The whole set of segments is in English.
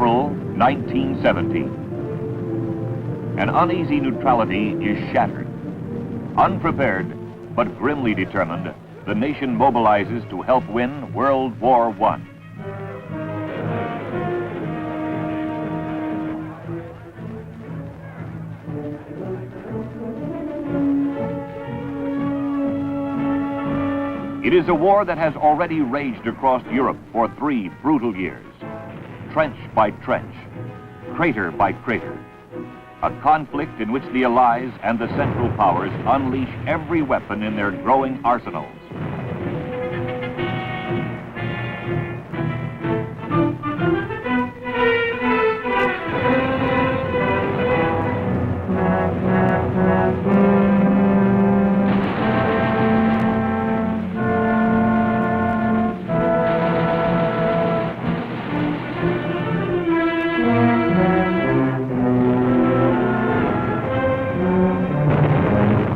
April 1917. An uneasy neutrality is shattered. Unprepared, but grimly determined, the nation mobilizes to help win World War I. It is a war that has already raged across Europe for 3 brutal years. Trench by trench, crater by crater. A conflict in which the Allies and the Central Powers unleash every weapon in their growing arsenals.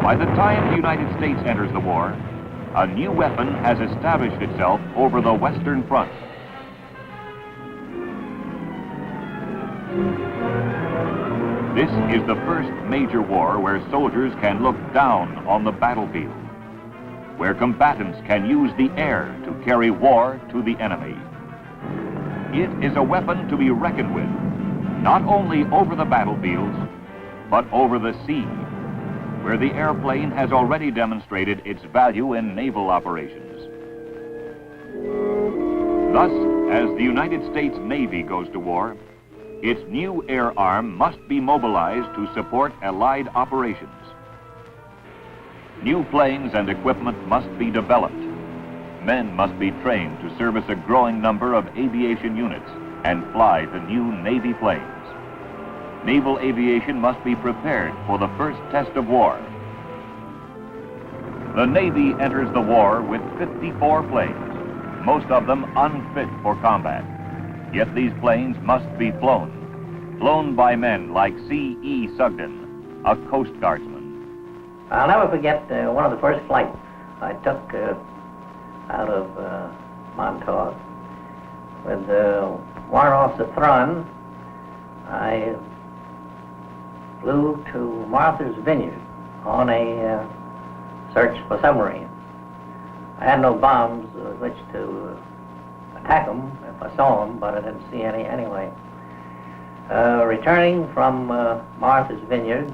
By the time the United States enters the war, a new weapon has established itself over the Western Front. This is the first major war where soldiers can look down on the battlefield, where combatants can use the air to carry war to the enemy. It is a weapon to be reckoned with, not only over the battlefields, but over the sea, where the airplane has already demonstrated its value in naval operations. Thus, as the United States Navy goes to war, its new air arm must be mobilized to support Allied operations. New planes and equipment must be developed. Men must be trained to service a growing number of aviation units and fly the new Navy planes. Naval aviation must be prepared for the first test of war. The Navy enters the war with 54 planes, most of them unfit for combat. Yet these planes must be flown by men like C.E. Sugden, a Coast Guardsman. I'll never forget one of the first flights I took out of Montauk with Warrant Officer Thrun. I flew to Martha's Vineyard on a search for submarines. I had no bombs with which to attack them if I saw them, but I didn't see any anyway. Returning from Martha's Vineyard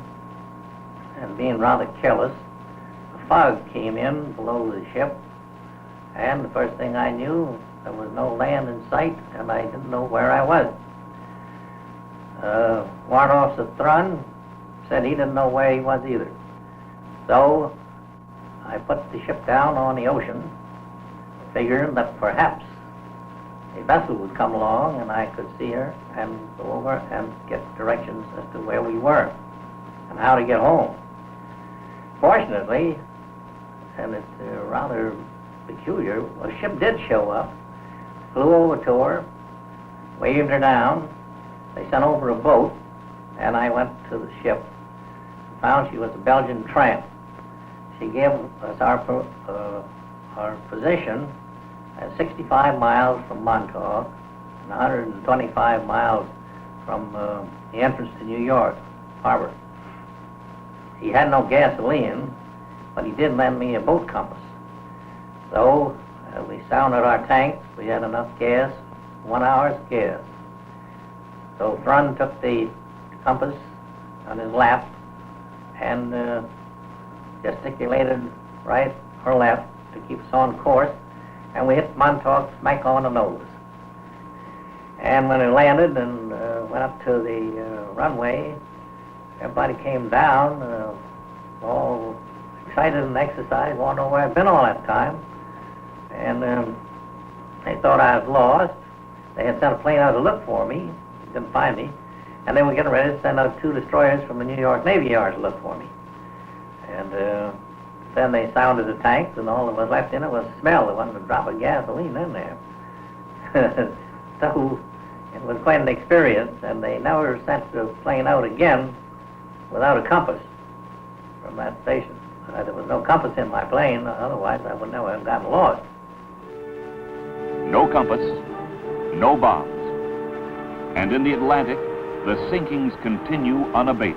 and being rather careless, a fog came in below the ship, and the first thing I knew, there was no land in sight, and I didn't know where I was. Warrant Officer Thrun said he didn't know where he was either. So I put the ship down on the ocean, figuring that perhaps a vessel would come along and I could see her and go over and get directions as to where we were and how to get home. Fortunately, and it's rather peculiar, a ship did show up, flew over to her, waved her down. They sent over a boat, and I went to the ship, found she was a Belgian tramp. She gave us our position at 65 miles from Montauk and 125 miles from the entrance to New York Harbor. He had no gasoline, but he did lend me a boat compass. So we sounded our tanks. We had enough gas, 1 hour's gas. So Thrun took the compass on his lap and gesticulated right or left to keep us on course, and we hit Montauk smack on the nose. And when we landed and went up to the runway, everybody came down, all excited and exercised, wanted to know where I'd been all that time. And they thought I was lost. They had sent a plane out to look for me, didn't find me, and they were getting ready to send out 2 destroyers from the New York Navy Yard to look for me. And then they sounded the tanks, and all that was left in it was smell. There wasn't a drop of gasoline in there. So it was quite an experience, and they never sent the plane out again without a compass from that station. There was no compass in my plane, otherwise I would never have gotten lost. No compass, no bombs. And in the Atlantic, the sinkings continue unabated.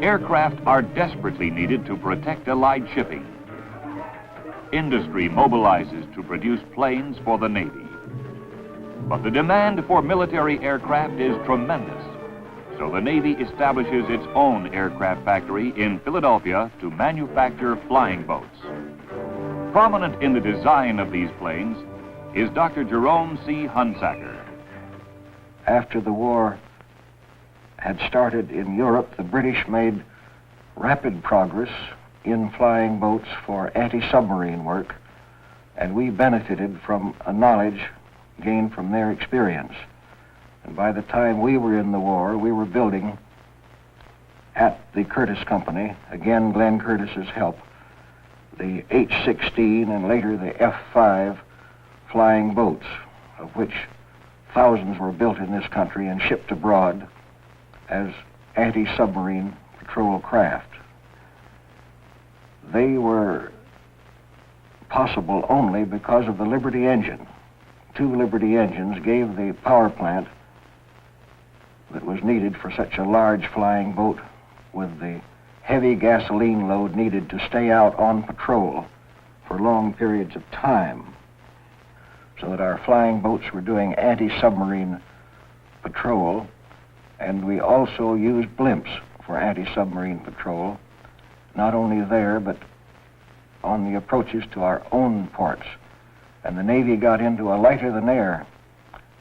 Aircraft are desperately needed to protect Allied shipping. Industry mobilizes to produce planes for the Navy. But the demand for military aircraft is tremendous, so the Navy establishes its own aircraft factory in Philadelphia to manufacture flying boats. Prominent in the design of these planes is Dr. Jerome C. Hunsaker. After the war had started in Europe, the British made rapid progress in flying boats for anti-submarine work, and we benefited from a knowledge gained from their experience. And by the time we were in the war, we were building at the Curtiss Company, again Glenn Curtiss's help, the H-16 and later the F-5 flying boats, of which thousands were built in this country and shipped abroad as anti-submarine patrol craft. They were possible only because of the Liberty engine. 2 Liberty engines gave the power plant that was needed for such a large flying boat with the heavy gasoline load needed to stay out on patrol for long periods of time, so that our flying boats were doing anti-submarine patrol. And we also used blimps for anti-submarine patrol, not only there, but on the approaches to our own ports. And the Navy got into a lighter-than-air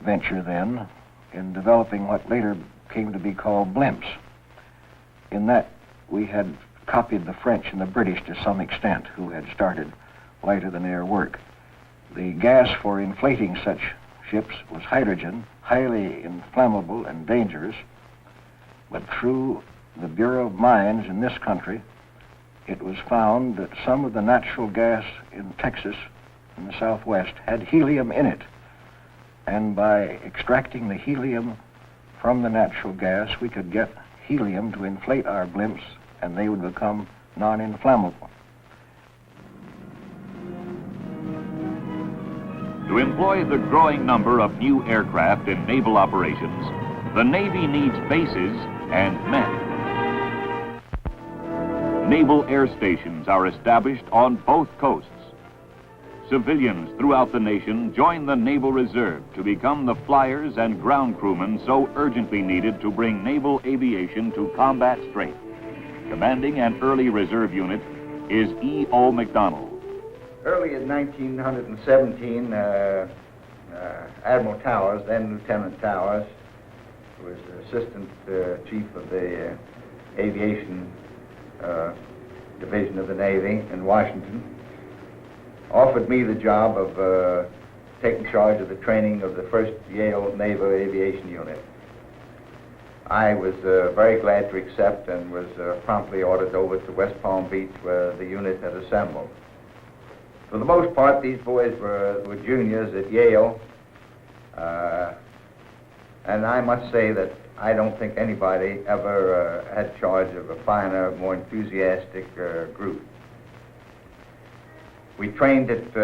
venture then in developing what later came to be called blimps. In that, we had copied the French and the British to some extent, who had started lighter-than-air work. The gas for inflating such ships was hydrogen, highly inflammable and dangerous, but through the Bureau of Mines in this country, it was found that some of the natural gas in Texas, in the Southwest, had helium in it. And by extracting the helium from the natural gas, we could get helium to inflate our blimps, and they would become non-inflammable. To employ the growing number of new aircraft in naval operations, the Navy needs bases and men. Naval air stations are established on both coasts. Civilians throughout the nation join the Naval Reserve to become the flyers and ground crewmen so urgently needed to bring naval aviation to combat strength. Commanding an early reserve unit is E.O. McDonald. Early in 1917, Admiral Towers, then Lieutenant Towers, who was the Assistant Chief of the Aviation Division of the Navy in Washington, offered me the job of taking charge of the training of the first Yale Naval Aviation Unit. I was very glad to accept and was promptly ordered over to West Palm Beach, where the unit had assembled. For the most part, these boys were juniors at Yale, and I must say that I don't think anybody ever had charge of a finer, more enthusiastic group. We trained at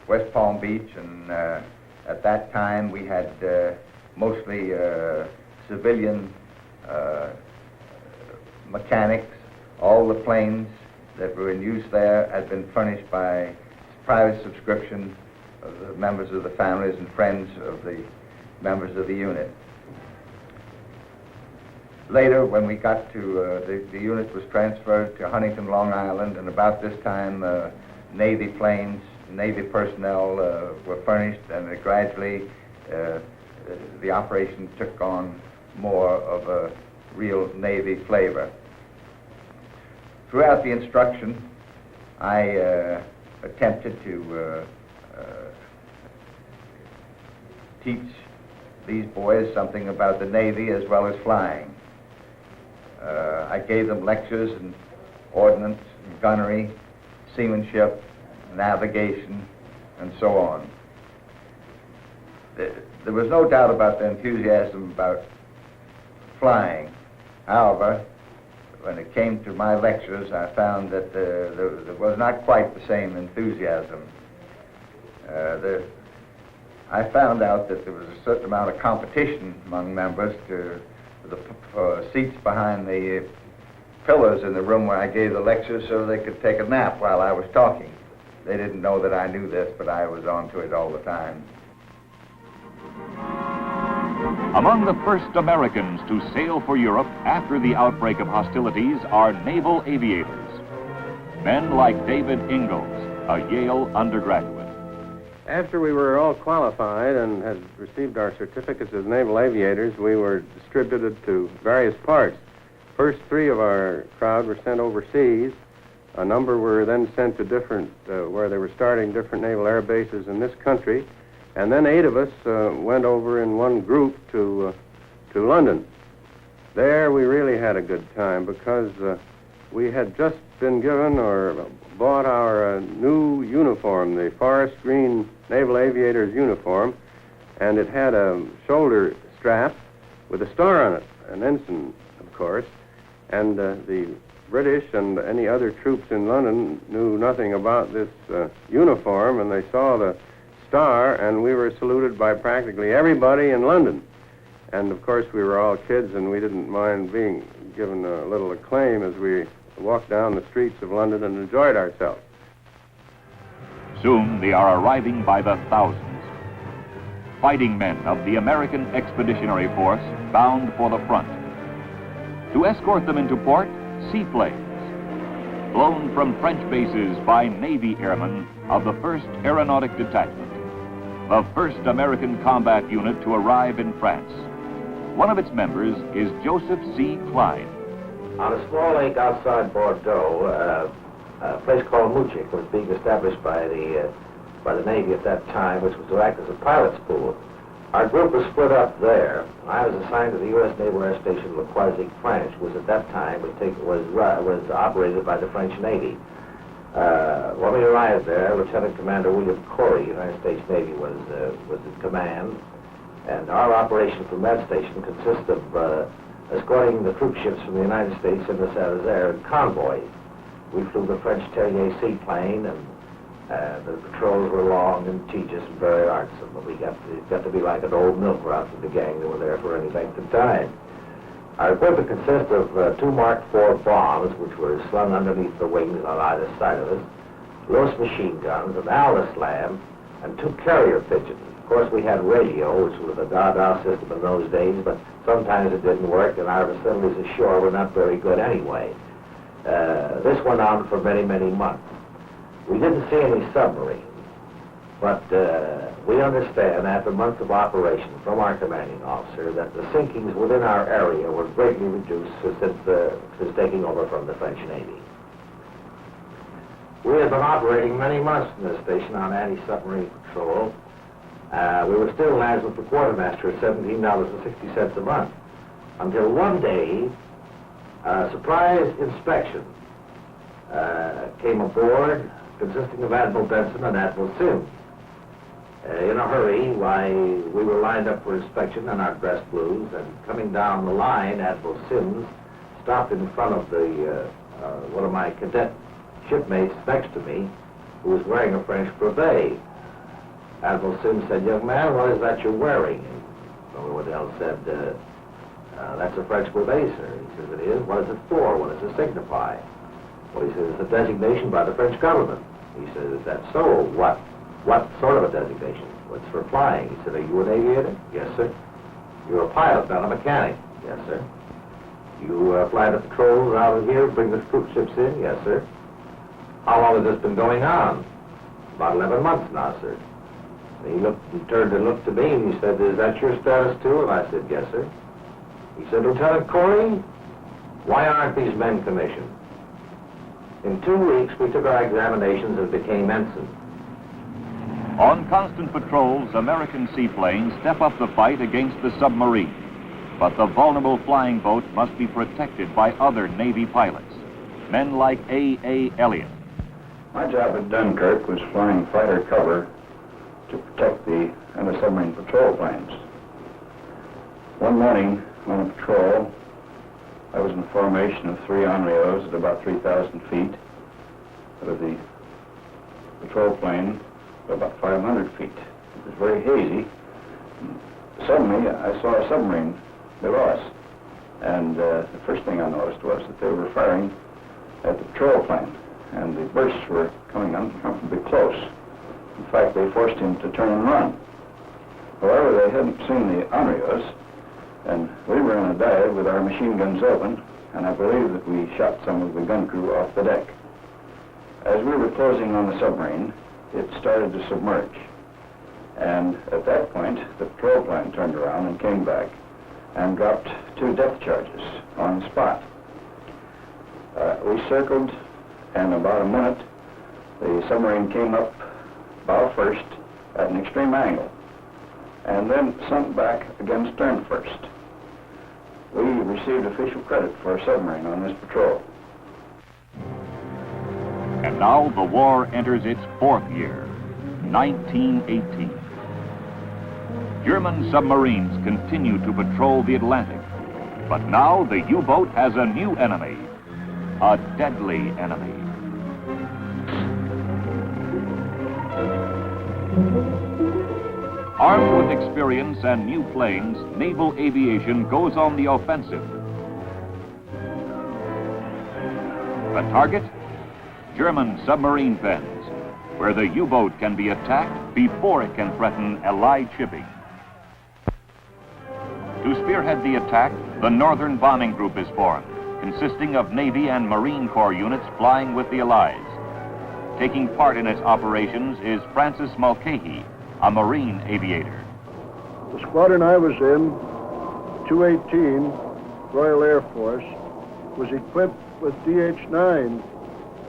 West Palm Beach, and at that time we had mostly civilian mechanics. All the planes that were in use there had been furnished by private subscription of the members of the families and friends of the members of the unit. Later, when we got to, the unit was transferred to Huntington, Long Island, and about this time, Navy planes, Navy personnel were furnished, and gradually the operation took on more of a real Navy flavor. Throughout the instruction, I attempted to teach these boys something about the Navy as well as flying. I gave them lectures in ordnance, gunnery, seamanship, navigation, and so on. there was no doubt about the enthusiasm about flying. However, when it came to my lectures, I found that there was not quite the same enthusiasm. I found out that there was a certain amount of competition among members for seats behind the pillars in the room where I gave the lectures so they could take a nap while I was talking. They didn't know that I knew this, but I was on to it all the time. Among the first Americans to sail for Europe after the outbreak of hostilities are naval aviators. Men like David Ingalls, a Yale undergraduate. After we were all qualified and had received our certificates as naval aviators, we were distributed to various parts. First 3 of our crowd were sent overseas. A number were then sent to different, where they were starting different naval air bases in this country. And then 8 of us went over in one group to London. There we really had a good time because we had just been given or bought our new uniform, the forest green Naval Aviator's uniform, and it had a shoulder strap with a star on it, an ensign, of course, and the British and any other troops in London knew nothing about this uniform, and they saw the star, and we were saluted by practically everybody in London. And of course we were all kids and we didn't mind being given a little acclaim as we walked down the streets of London and enjoyed ourselves. Soon they are arriving by the thousands. Fighting men of the American Expeditionary Force bound for the front. To escort them into port, seaplanes, flown from French bases by Navy airmen of the 1st Aeronautic Detachment, the first American combat unit to arrive in France. One of its members is Joseph C. Klein. On a small lake outside Bordeaux, a place called Moujik was being established by the Navy at that time, which was to act as a pilot school. Our group was split up there. I was assigned to the U.S. Naval Air Station Le Croisic-French, which at that time was operated by the French Navy. When we arrived there, Lieutenant Commander William Corey, United States Navy, was in command, and our operation from that station consists of escorting the troop ships from the United States into Saint-Nazaire in convoys. We flew the French Terrier seaplane, and the patrols were long and tedious and very artsome, but we got to be like an old milk route for the gang that were there for any length of time. Our equipment consists of 2 Mark IV bombs, which were slung underneath the wings on either side of us, Lewis machine guns, an Alice lamp, and 2 carrier pigeons. Of course, we had radio, which was a Dada system in those days, but sometimes it didn't work, and our facilities ashore were not very good anyway. This went on for many, many months. We didn't see any submarines, but we understand after months of operation from our commanding officer that the sinkings within our area were greatly reduced since taking over from the French Navy. We had been operating many months in this station on anti-submarine patrol. We were still linesmen for quartermaster at $17.60 a month, until one day a surprise inspection came aboard, consisting of Admiral Benson and Admiral Sims. In a hurry, we were lined up for inspection in our dress blues, and coming down the line, Admiral Sims stopped in front of one of my cadet shipmates next to me, who was wearing a French brevet. Admiral Sims said, "Young man, what is that you're wearing?" And Waddell said, "That's a French brevet, sir." He says, "It is? What is it for? What does it signify?" Well, he says, "It's a designation by the French government." He says, "Is that so? What sort of a designation?" "What's for flying?" He said, "Are you an aviator?" "Yes, sir." "You're a pilot, not a mechanic?" "Yes, sir." "You fly the patrols out of here, bring the troop ships in?" "Yes, sir." "How long has this been going on?" "About 11 months now, sir." And he turned and looked to me, and he said, "Is that your status, too?" And I said, "Yes, sir." He said, "Lieutenant Corey, why aren't these men commissioned?" In 2 weeks, we took our examinations and became ensigns. On constant patrols, American seaplanes step up the fight against the submarine. But the vulnerable flying boat must be protected by other Navy pilots, men like A. Elliott. My job at Dunkirk was flying fighter cover to protect the and the submarine patrol planes. One morning on a patrol, I was in a formation of 3 Onryos at about 3,000 feet, with the patrol plane at about 500 feet. It was very hazy. Suddenly, I saw a submarine below us, and the first thing I noticed was that they were firing at the patrol plane, and the bursts were coming uncomfortably close. In fact, they forced him to turn and run. However, they hadn't seen the Onryos, and we were in a dive with our machine guns open, and I believe that we shot some of the gun crew off the deck. As we were closing on the submarine, it started to submerge. And at that point, the patrol plane turned around and came back and dropped 2 depth charges on the spot. We circled, and in about a minute, the submarine came up bow first at an extreme angle, and then sunk back again stern first. We received official credit for a submarine on this patrol. And now the war enters its 4th year, 1918. German submarines continue to patrol the Atlantic, but now the U-boat has a new enemy, a deadly enemy. Armed with experience and new planes, Naval Aviation goes on the offensive. The target? German submarine pens, where the U-boat can be attacked before it can threaten Allied shipping. To spearhead the attack, the Northern Bombing Group is formed, consisting of Navy and Marine Corps units flying with the Allies. Taking part in its operations is Francis Mulcahy, a Marine aviator. The squadron I was in, 218, Royal Air Force, was equipped with DH-9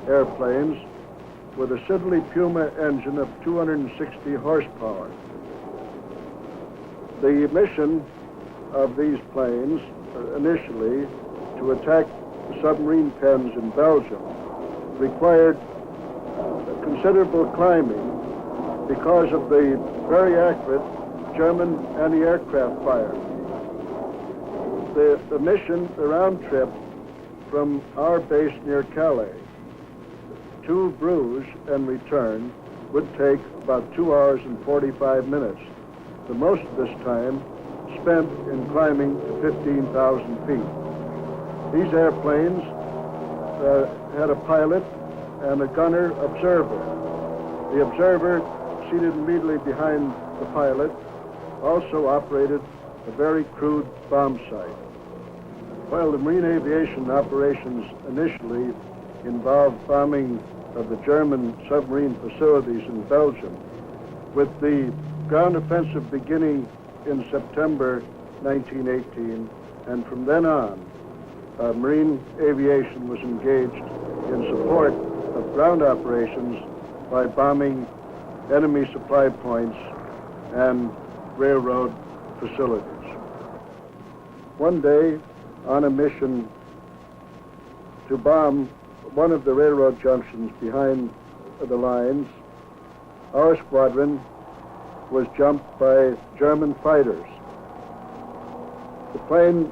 airplanes with a Siddeley Puma engine of 260 horsepower. The mission of these planes, initially, to attack the submarine pens in Belgium, required considerable climbing because of the very accurate German anti-aircraft fire. The mission, the round trip from our base near Calais to Bruges and return would take about 2 hours and 45 minutes. The most of this time spent in climbing to 15,000 feet. These airplanes had a pilot and a gunner observer. The observer, seated immediately behind the pilot, also operated a very crude bomb site. While the marine aviation operations initially involved bombing of the German submarine facilities in Belgium, with the ground offensive beginning in September 1918, and from then on, marine aviation was engaged in support of ground operations by bombing enemy supply points and railroad facilities. One day, on a mission to bomb one of the railroad junctions behind the lines, our squadron was jumped by German fighters. The plane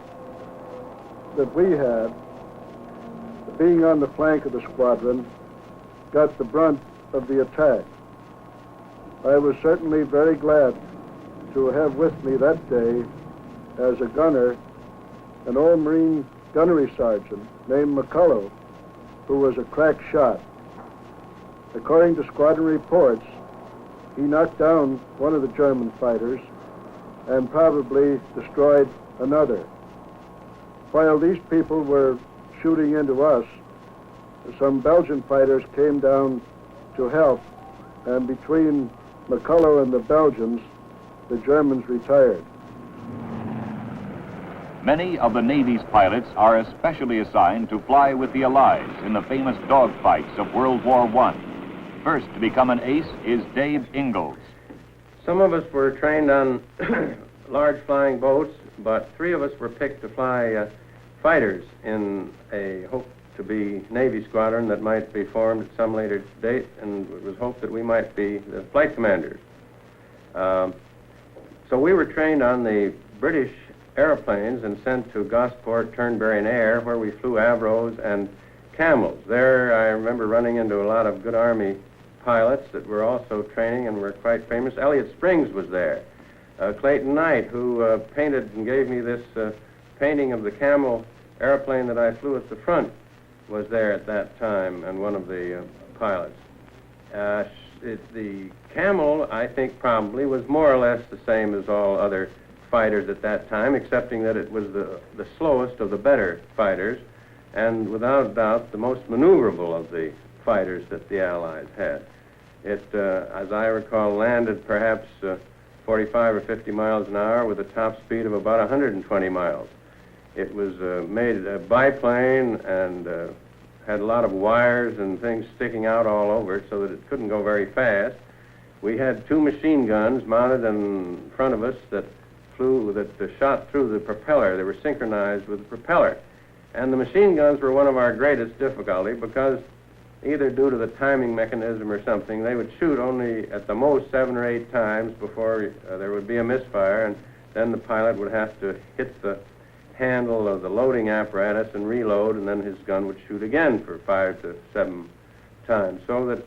that we had, being on the flank of the squadron, got the brunt of the attack. I was certainly very glad to have with me that day as a gunner an old Marine gunnery sergeant named McCullough, who was a crack shot. According to squadron reports, he knocked down one of the German fighters and probably destroyed another. While these people were shooting into us, some Belgian fighters came down to help, and between McCullough and the Belgians, the Germans retired. Many of the Navy's pilots are especially assigned to fly with the Allies in the famous dogfights of World War I. First to become an ace is Dave Ingalls. Some of us were trained on large flying boats, but 3 of us were picked to fly fighters in a hope-to-be Navy squadron that might be formed at some later date, and it was hoped that we might be the flight commanders. So we were trained on the British airplanes and sent to Gosport, Turnberry, and Ayr, where we flew Avros and Camels. There, I remember running into a lot of good Army pilots that were also training and were quite famous. Elliott Springs was there. Clayton Knight, who painted and gave me this painting of the Camel airplane that I flew at the front, was there at that time, and one of the pilots. The Camel, I think, probably was more or less the same as all other fighters at that time, excepting that it was the slowest of the better fighters, and without doubt the most maneuverable of the fighters that the Allies had. It, as I recall, landed perhaps 45 or 50 miles an hour with a top speed of about 120 miles. It was made a biplane and had a lot of wires and things sticking out all over it so that it couldn't go very fast. We had 2 machine guns mounted in front of us that shot through the propeller. They were synchronized with the propeller. And the machine guns were one of our greatest difficulty because either due to the timing mechanism or something, they would shoot only at the most 7 or 8 times before there would be a misfire, and then the pilot would have to hit the handle of the loading apparatus and reload, and then his gun would shoot again for 5 to 7 times. So that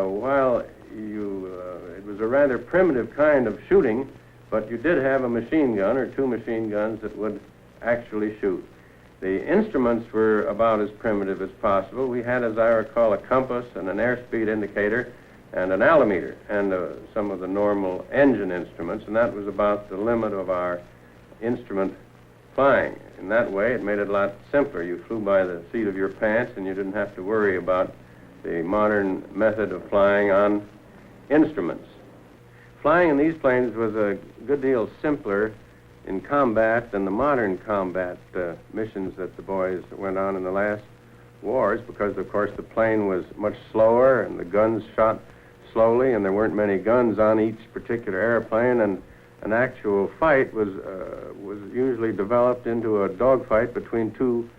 while it was a rather primitive kind of shooting, but you did have a machine gun or 2 machine guns that would actually shoot. The instruments were about as primitive as possible. We had, as I recall, a compass and an airspeed indicator and an altimeter and some of the normal engine instruments, and that was about the limit of our instrument flying. In that way, it made it a lot simpler. You flew by the seat of your pants, and you didn't have to worry about the modern method of flying on instruments. Flying in these planes was a good deal simpler in combat than the modern combat missions that the boys went on in the last wars, because, of course, the plane was much slower and the guns shot slowly, and there weren't many guns on each particular airplane, and an actual fight was usually developed into a dogfight between 2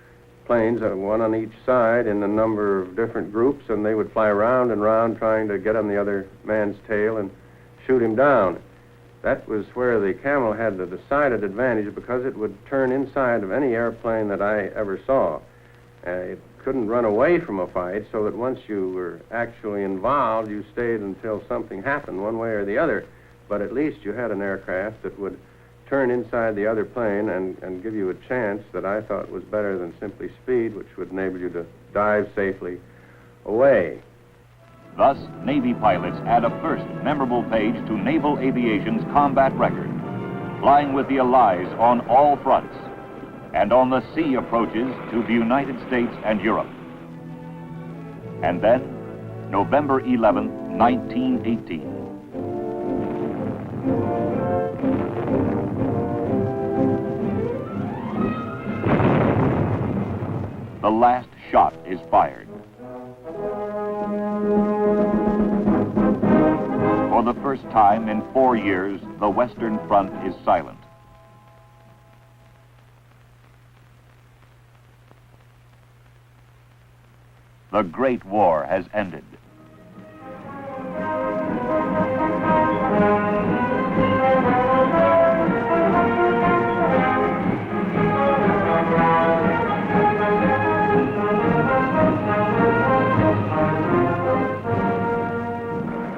planes, one on each side, in a number of different groups, and they would fly round and round trying to get on the other man's tail and shoot him down. That was where the Camel had the decided advantage, because it would turn inside of any airplane that I ever saw. It couldn't run away from a fight, so that once you were actually involved, you stayed until something happened one way or the other. But at least you had an aircraft that would turn inside the other plane and give you a chance that I thought was better than simply speed, which would enable you to dive safely away. Thus, Navy pilots add a first memorable page to naval aviation's combat record, flying with the Allies on all fronts, and on the sea approaches to the United States and Europe. And then, November 11, 1918. The last shot is fired. For the first time in 4 years, the Western Front is silent. The Great War has ended.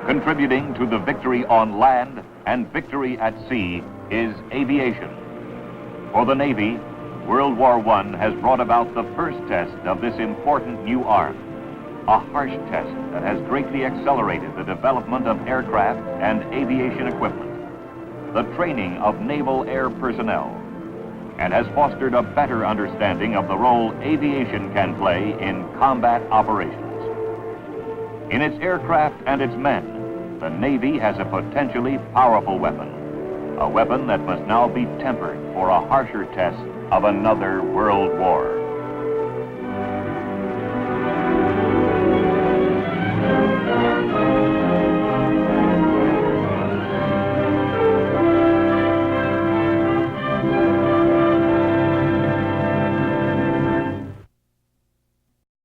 Contributing to the victory on land and victory at sea is aviation. For the Navy, World War I has brought about the first test of this important new arm, a harsh test that has greatly accelerated the development of aircraft and aviation equipment, the training of naval air personnel, and has fostered a better understanding of the role aviation can play in combat operations. In its aircraft and its men, the Navy has a potentially powerful weapon, a weapon that must now be tempered for a harsher test of another world war.